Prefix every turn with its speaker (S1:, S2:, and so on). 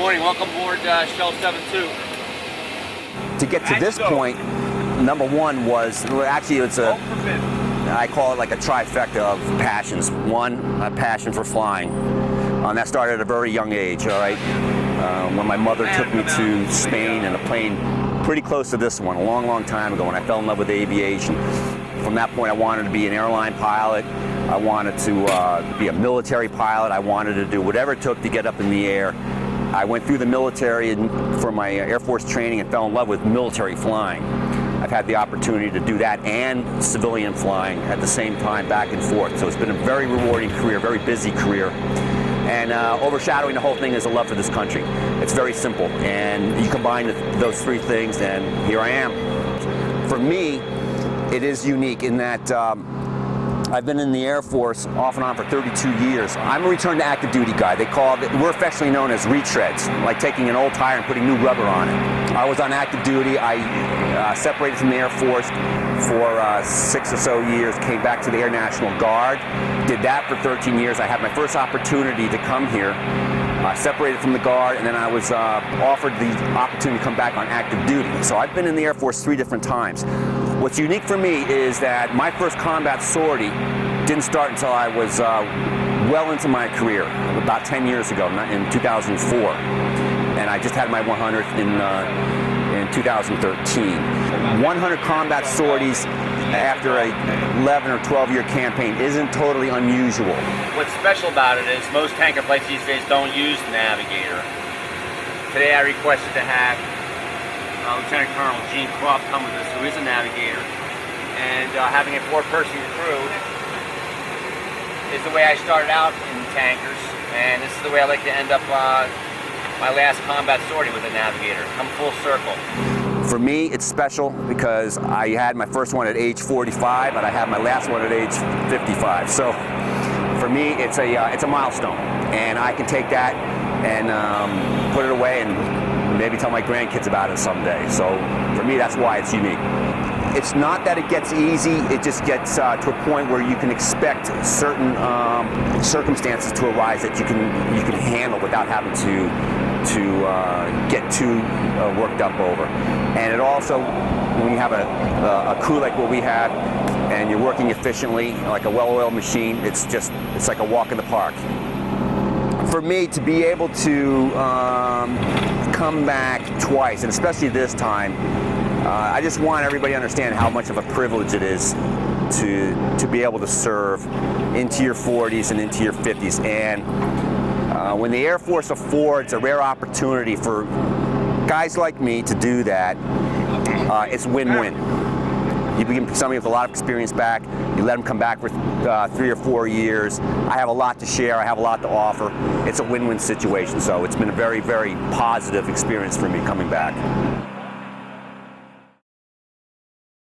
S1: morning. Welcome aboard Shell 72.
S2: To get to this point, number one was, actually it's I call it like a trifecta of passions. One, a passion for flying. That started at a very young age, all right? When my mother took me to Spain in a plane pretty close to this one, a long, long time ago, when I fell in love with aviation. From that point, I wanted to be an airline pilot. I wanted to be a military pilot. I wanted to do whatever it took to get up in the air. I went through the military for my Air Force training and fell in love with military flying. I've had the opportunity to do that and civilian flying at the same time, back and forth. So it's been a very rewarding career, very busy career. And overshadowing the whole thing is a love for this country. It's very simple. And you combine those three things, and here I am. For me, it is unique in that I've been in the Air Force off and on for 32 years. I'm a return to active duty guy. We're affectionately known as retreads, like taking an old tire and putting new rubber on it. I was on active duty. I separated from the Air Force for 6 or so years, came back to the Air National Guard, did that for 13 years. I had my first opportunity to come here. I separated from the Guard, and then I was offered the opportunity to come back on active duty. So I've been in the Air Force 3 different times. What's unique for me is that my first combat sortie didn't start until I was well into my career, about 10 years ago, in 2004. And I just had my 100th in 2013. 100 combat sorties after a 11 or 12-year campaign isn't totally unusual.
S1: What's special about it is most tanker flights these days don't use the navigator. Today I requested to have Lieutenant Colonel Gene Croft come with us, who is a navigator, and having a 4-person crew is the way I started out in tankers, and this is the way I like to end up my last combat sortie with a navigator. Come full circle.
S2: For me, it's special because I had my first one at age 45, and I had my last one at age 55. So for me, it's a milestone, and I can take that and put it away and maybe tell my grandkids about it someday. So for me, that's why it's unique. It's not that it gets easy, it just gets to a point where you can expect certain circumstances to arise that you can handle without having to get too worked up over. And it also, when you have a crew like what we have, and you're working efficiently, like a well-oiled machine, it's like a walk in the park. For me, to be able to come back twice, and especially this time, I just want everybody to understand how much of a privilege it is to be able to serve into your 40s and into your 50s. And when the Air Force affords a rare opportunity for guys like me to do that, it's win-win. You bring somebody with a lot of experience back, you let them come back for 3 or 4 years. I have a lot to share, I have a lot to offer. It's a win-win situation, so it's been a very, very positive experience for me coming back.